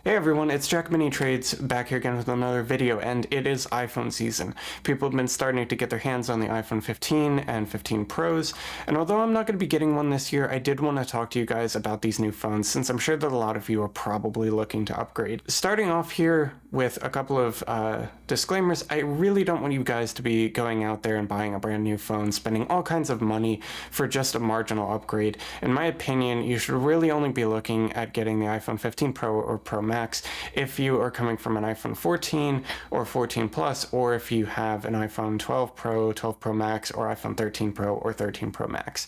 Hey everyone, it's Jack Mini Trades back here again with another video, and it is iPhone season. People have been starting to get their hands on the iPhone 15 and 15 Pros, and although I'm not going to be getting one this year, I did want to talk to you guys about these new phones since I'm sure that a lot of you are probably looking to upgrade. Starting off here with a couple of disclaimers, I really don't want you guys to be going out there and buying a brand new phone, spending all kinds of money for just a marginal upgrade. In my opinion, you should really only be looking at getting the iPhone 15 Pro or Pro Max if you are coming from an iPhone 14 or 14 Plus, or if you have an iPhone 12 Pro, 12 Pro Max, or iPhone 13 Pro or 13 Pro Max.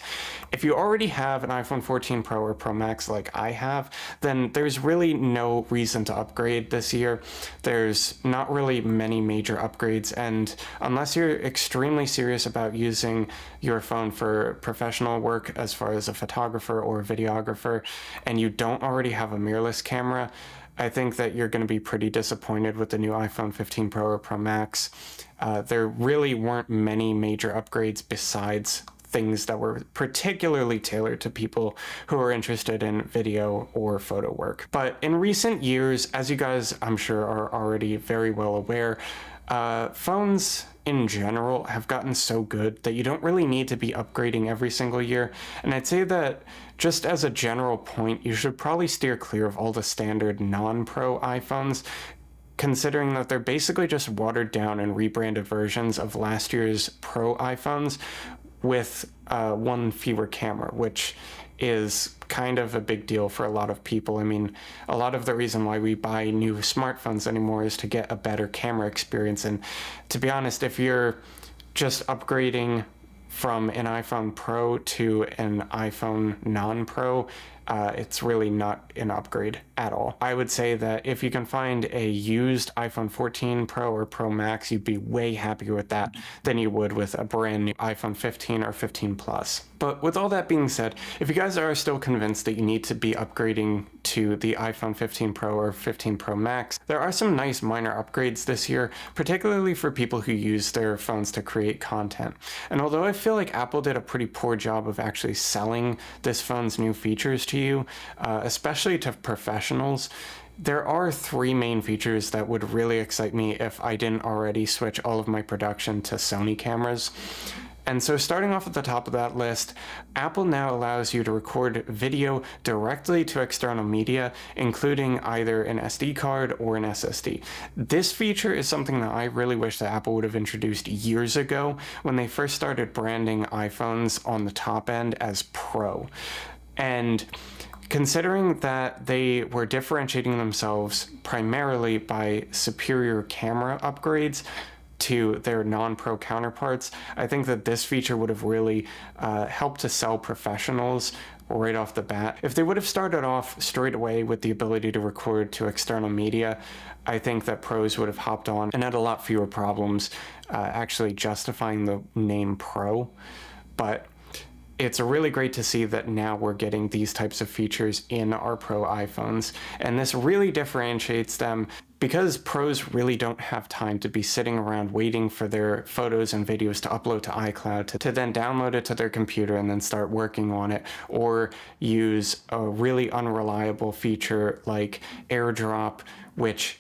If you already have an iPhone 14 Pro or Pro Max like I have, then there's really no reason to upgrade this year. There's not really many major upgrades, and unless you're extremely serious about using your phone for professional work as far as a photographer or a videographer, and you don't already have a mirrorless camera, I think that you're going to be pretty disappointed with the new iPhone 15 Pro or Pro Max. There really weren't many major upgrades besides things that were particularly tailored to people who are interested in video or photo work. But in recent years, as you guys I'm sure are already very well aware, phones in general have gotten so good that you don't really need to be upgrading every single year. And I'd say that just as a general point, you should probably steer clear of all the standard non-Pro iPhones, considering that they're basically just watered down and rebranded versions of last year's Pro iPhones with one fewer camera, which is kind of a big deal for a lot of people. I mean, a lot of the reason why we buy new smartphones anymore is to get a better camera experience. And to be honest, if you're just upgrading from an iPhone Pro to an iPhone non-Pro, it's really not an upgrade at all. I would say that if you can find a used iPhone 14 Pro or Pro Max, you'd be way happier with that than you would with a brand new iPhone 15 or 15 Plus. But with all that being said, if you guys are still convinced that you need to be upgrading to the iPhone 15 Pro or 15 Pro Max, there are some nice minor upgrades this year, particularly for people who use their phones to create content. And although I feel like Apple did a pretty poor job of actually selling this phone's new features to you, especially to professionals, there are three main features that would really excite me if I didn't already switch all of my production to Sony cameras. And so starting off at the top of that list, Apple now allows you to record video directly to external media, including either an SD card or an SSD. This feature is something that I really wish that Apple would have introduced years ago when they first started branding iPhones on the top end as Pro. And considering that they were differentiating themselves primarily by superior camera upgrades to their non-Pro counterparts, I think that this feature would have really helped to sell professionals right off the bat. If they would have started off straight away with the ability to record to external media, I think that pros would have hopped on and had a lot fewer problems actually justifying the name Pro. But it's really great to see that now we're getting these types of features in our Pro iPhones, and this really differentiates them because pros really don't have time to be sitting around waiting for their photos and videos to upload to iCloud to then download it to their computer and then start working on it, or use a really unreliable feature like AirDrop, which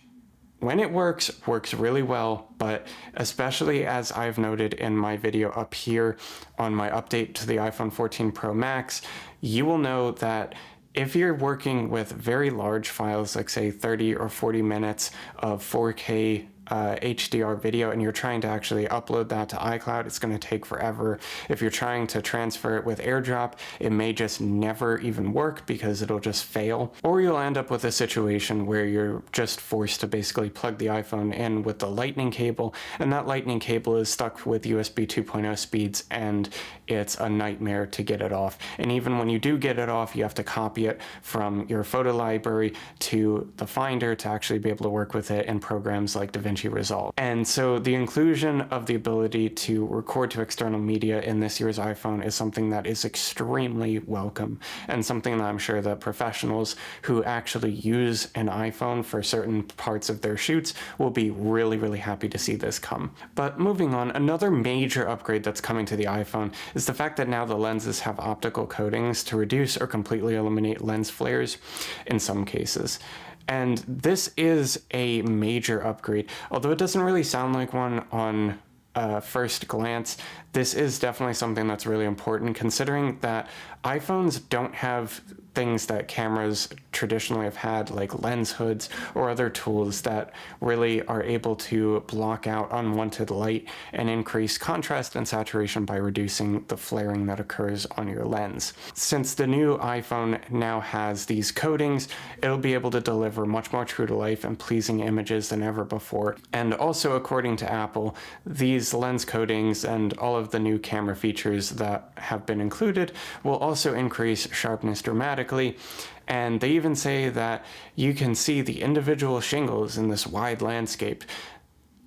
when it works really well, but especially as I've noted in my video up here on my update to the iPhone 14 Pro Max, you will know that if you're working with very large files, like say 30 or 40 minutes of 4K HDR video, and you're trying to actually upload that to iCloud, it's going to take forever. If you're trying to transfer it with AirDrop, it may just never even work because it'll just fail. Or you'll end up with a situation where you're just forced to basically plug the iPhone in with the lightning cable, and that lightning cable is stuck with USB 2.0 speeds, and it's a nightmare to get it off. And even when you do get it off, you have to copy it from your photo library to the Finder to actually be able to work with it in programs like DaVinci Resolve. And so the inclusion of the ability to record to external media in this year's iPhone is something that is extremely welcome, and something that I'm sure that professionals who actually use an iPhone for certain parts of their shoots will be really, really happy to see this come. But moving on, another major upgrade that's coming to the iPhone is the fact that now the lenses have optical coatings to reduce or completely eliminate lens flares in some cases. And this is a major upgrade. Although it doesn't really sound like one on first glance, this is definitely something that's really important, considering that iPhones don't have things that cameras traditionally have had, like lens hoods or other tools that really are able to block out unwanted light and increase contrast and saturation by reducing the flaring that occurs on your lens. Since the new iPhone now has these coatings, it'll be able to deliver much more true to life and pleasing images than ever before. And also, according to Apple, these lens coatings and all of the new camera features that have been included will also increase sharpness dramatically. And they even say that you can see the individual shingles in this wide landscape,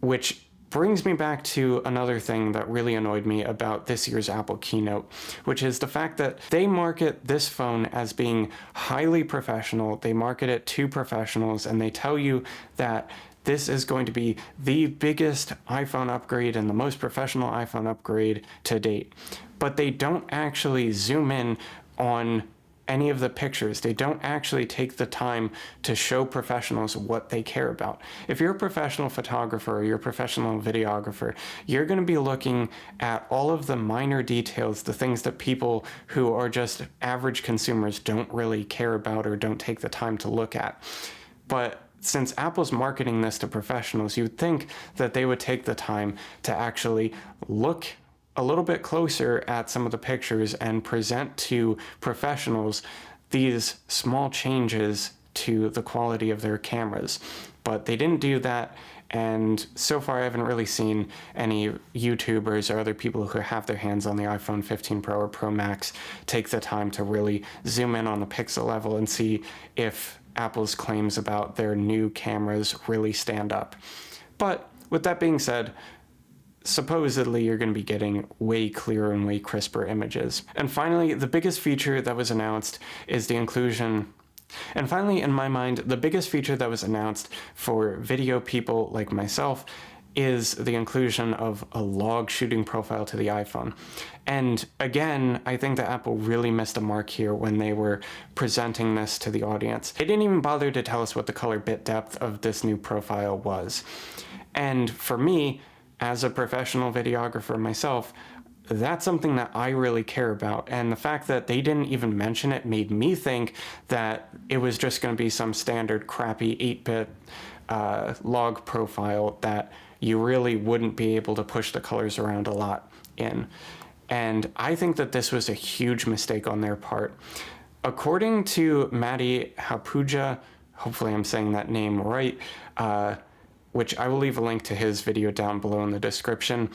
which brings me back to another thing that really annoyed me about this year's Apple keynote, which is the fact that they market this phone as being highly professional. They market it to professionals, and they tell you that this is going to be the biggest iPhone upgrade and the most professional iPhone upgrade to date. But they don't actually zoom in on any of the pictures. They don't actually take the time to show professionals what they care about. If you're a professional photographer or you're a professional videographer, you're going to be looking at all of the minor details, the things that people who are just average consumers don't really care about or don't take the time to look at. But since Apple's marketing this to professionals, you'd think that they would take the time to actually look a little bit closer at some of the pictures and present to professionals these small changes to the quality of their cameras. But they didn't do that, and so far I haven't really seen any YouTubers or other people who have their hands on the iPhone 15 Pro or Pro Max take the time to really zoom in on the pixel level and see if Apple's claims about their new cameras really stand up. But with that being said, supposedly you're going to be getting way clearer and way crisper images. And finally, the biggest feature that was announced is the inclusion. And finally, in my mind, the biggest feature that was announced for video people like myself is the inclusion of a log shooting profile to the iPhone. And again, I think that Apple really missed a mark here when they were presenting this to the audience. They didn't even bother to tell us what the color bit depth of this new profile was. And for me, as a professional videographer myself, that's something that I really care about. And the fact that they didn't even mention it made me think that it was just going to be some standard crappy 8-bit log profile that you really wouldn't be able to push the colors around a lot in. And I think that this was a huge mistake on their part. According to Matti Haapoja, hopefully I'm saying that name right, which I will leave a link to his video down below in the description.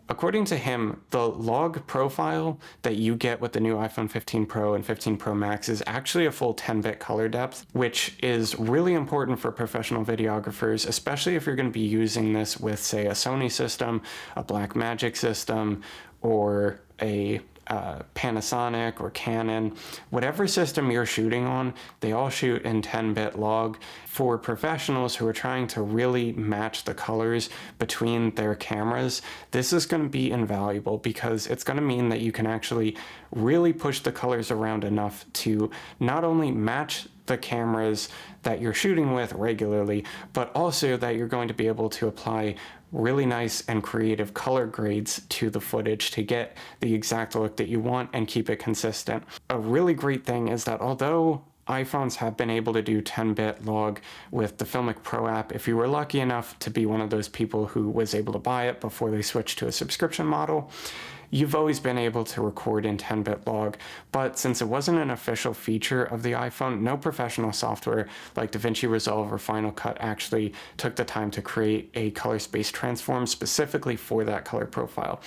According to him, the log profile that you get with the new iPhone 15 Pro and 15 Pro Max is actually a full 10-bit color depth, which is really important for professional videographers, especially if you're going to be using this with, say, a Sony system, a Blackmagic system, or a Panasonic or Canon. Whatever system you're shooting on, they all shoot in 10-bit log. For professionals who are trying to really match the colors between their cameras, this is going to be invaluable because it's going to mean that you can actually really push the colors around enough to not only match the cameras that you're shooting with regularly, but also that you're going to be able to apply really nice and creative color grades to the footage to get the exact look that you want and keep it consistent. A really great thing is that although iPhones have been able to do 10-bit log with the Filmic Pro app, if you were lucky enough to be one of those people who was able to buy it before they switched to a subscription model, you've always been able to record in 10-bit log, but since it wasn't an official feature of the iPhone, no professional software like DaVinci Resolve or Final Cut actually took the time to create a color space transform specifically for that color profile.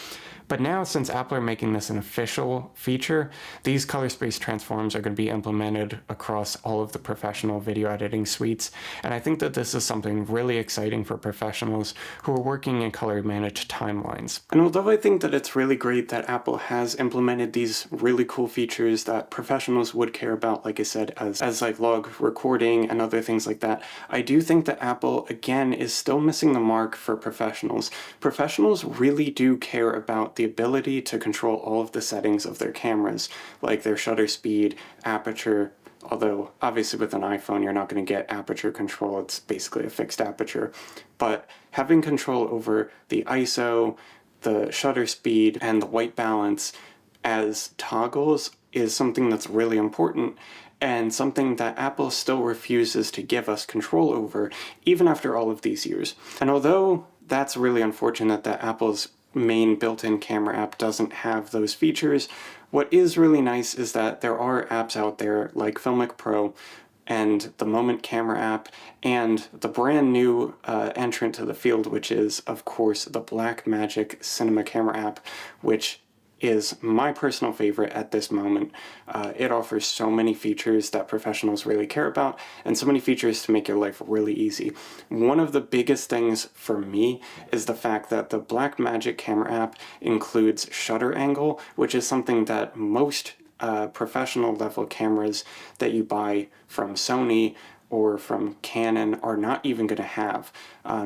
But now, since Apple are making this an official feature, these color space transforms are going to be implemented across all of the professional video editing suites, and I think that this is something really exciting for professionals who are working in color managed timelines. And although I think that it's really great that Apple has implemented these really cool features that professionals would care about, like I said, as like log recording and other things like that, I do think that Apple, again, is still missing the mark for professionals. Professionals really do care about the ability to control all of the settings of their cameras, like their shutter speed, aperture, although obviously with an iPhone you're not going to get aperture control, it's basically a fixed aperture. But having control over the ISO, the shutter speed, and the white balance as toggles is something that's really important, and something that Apple still refuses to give us control over, even after all of these years. And although that's really unfortunate that Apple's main built-in camera app doesn't have those features, what is really nice is that there are apps out there like Filmic Pro and the Moment camera app, and the brand new entrant to the field, which is, of course, the Blackmagic cinema camera app, which is my personal favorite at this moment. It offers so many features that professionals really care about, and so many features to make your life really easy. One of the biggest things for me is the fact that the Blackmagic camera app includes shutter angle, which is something that most professional level cameras that you buy from Sony or from Canon are not even going to have.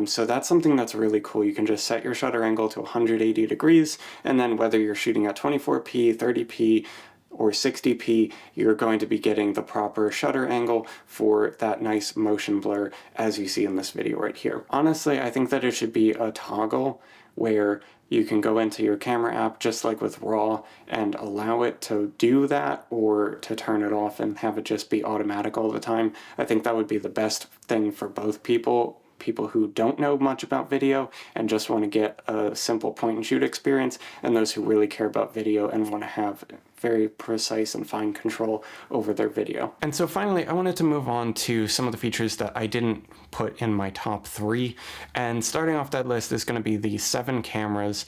So that's something that's really cool. You can just set your shutter angle to 180 degrees, and then whether you're shooting at 24p, 30p, or 60p, you're going to be getting the proper shutter angle for that nice motion blur as you see in this video right here. Honestly, I think that it should be a toggle where you can go into your camera app just like with RAW and allow it to do that, or to turn it off and have it just be automatic all the time. I think that would be the best thing for both people who don't know much about video and just want to get a simple point and shoot experience, and those who really care about video and want to have very precise and fine control over their video. And so finally, I wanted to move on to some of the features that I didn't put in my top 3. And starting off that list is going to be the 7 cameras,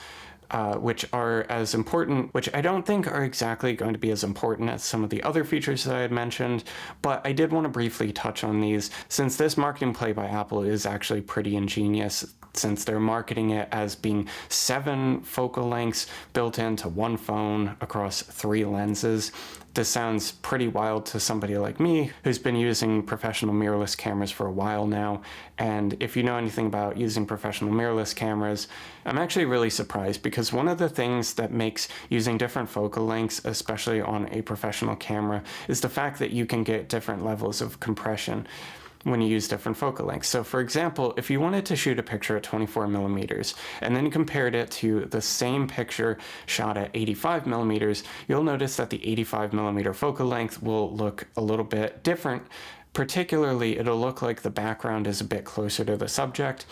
which are as important, which I don't think are exactly going to be as important as some of the other features that I had mentioned, but I did want to briefly touch on these, since this marketing play by Apple is actually pretty ingenious, since they're marketing it as being 7 focal lengths built into one phone across 3 lenses. This sounds pretty wild to somebody like me who's been using professional mirrorless cameras for a while now, and if you know anything about using professional mirrorless cameras, I'm actually really surprised, because one of the things that makes using different focal lengths, especially on a professional camera, is the fact that you can get different levels of compression when you use different focal lengths. So for example, if you wanted to shoot a picture at 24 millimeters and then compared it to the same picture shot at 85 millimeters, you'll notice that the 85 millimeter focal length will look a little bit different. Particularly, it'll look like the background is a bit closer to the subject,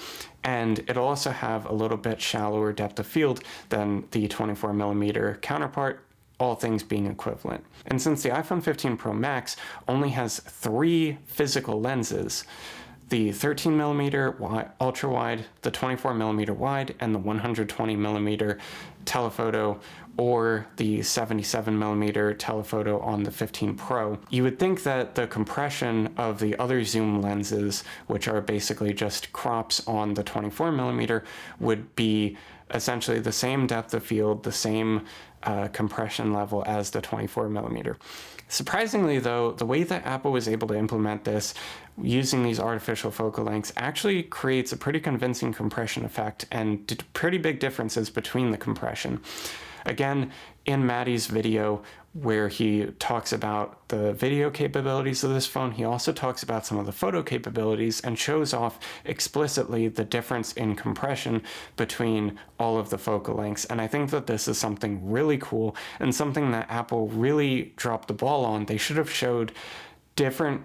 and it'll also have a little bit shallower depth of field than the 24 millimeter counterpart, all things being equivalent. And since the iPhone 15 Pro Max only has 3 physical lenses, the 13mm ultra wide, the 24mm wide, and the 120mm telephoto, or the 77mm telephoto on the 15 Pro, you would think that the compression of the other zoom lenses, which are basically just crops on the 24mm, would be essentially the same depth of field, the same compression level as the 24mm. Surprisingly though, the way that Apple was able to implement this using these artificial focal lengths actually creates a pretty convincing compression effect and pretty big differences between the compression. Again, in Maddie's video where he talks about the video capabilities of this phone, he also talks about some of the photo capabilities and shows off explicitly the difference in compression between all of the focal lengths. And I think that this is something really cool and something that Apple really dropped the ball on. They should have showed different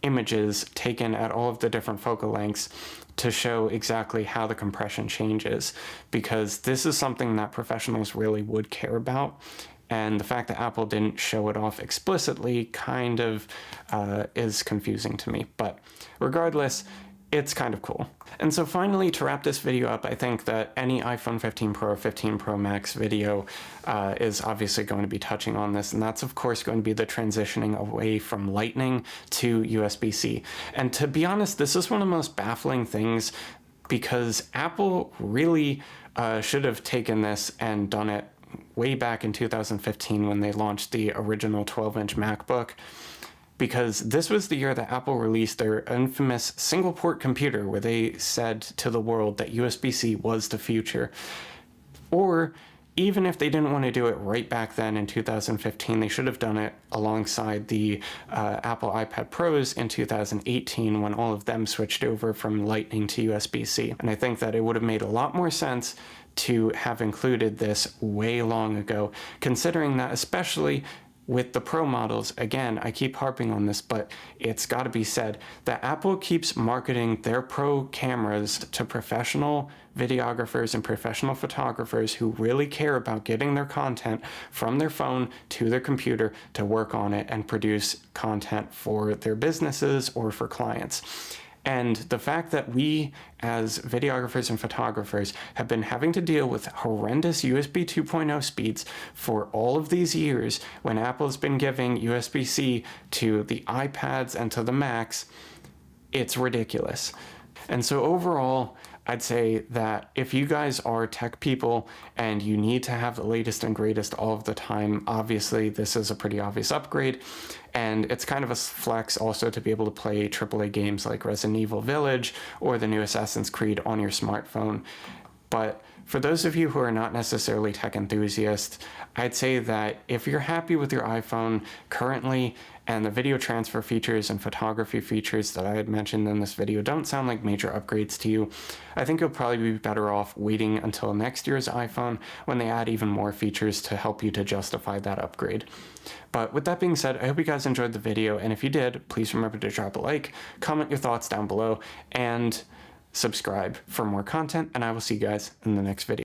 images taken at all of the different focal lengths to show exactly how the compression changes, because this is something that professionals really would care about, and the fact that Apple didn't show it off explicitly kind of is confusing to me, but regardless, it's kind of cool. And so finally, to wrap this video up, I think that any iPhone 15 Pro or 15 Pro Max video is obviously going to be touching on this, and that's of course going to be the transitioning away from Lightning to USB-C. And to be honest, this is one of the most baffling things, because Apple really should have taken this and done it way back in 2015 when they launched the original 12-inch MacBook, because this was the year that Apple released their infamous single-port computer where they said to the world that USB-C was the future. Or even if they didn't want to do it right back then in 2015, they should have done it alongside the Apple iPad Pros in 2018 when all of them switched over from Lightning to USB-C. And I think that it would have made a lot more sense to have included this way long ago, considering that especially with the Pro models, again, I keep harping on this, but it's got to be said that Apple keeps marketing their Pro cameras to professional videographers and professional photographers who really care about getting their content from their phone to their computer to work on it and produce content for their businesses or for clients. And the fact that we, as videographers and photographers, have been having to deal with horrendous USB 2.0 speeds for all of these years, when Apple's been giving USB-C to the iPads and to the Macs, it's ridiculous. And so overall, I'd say that if you guys are tech people and you need to have the latest and greatest all of the time, obviously this is a pretty obvious upgrade. And it's kind of a flex also to be able to play AAA games like Resident Evil Village or the new Assassin's Creed on your smartphone. But for those of you who are not necessarily tech enthusiasts, I'd say that if you're happy with your iPhone currently and the video transfer features and photography features that I had mentioned in this video don't sound like major upgrades to you, I think you'll probably be better off waiting until next year's iPhone when they add even more features to help you to justify that upgrade. But with that being said, I hope you guys enjoyed the video, and if you did, please remember to drop a like, comment your thoughts down below, and subscribe for more content, and I will see you guys in the next video.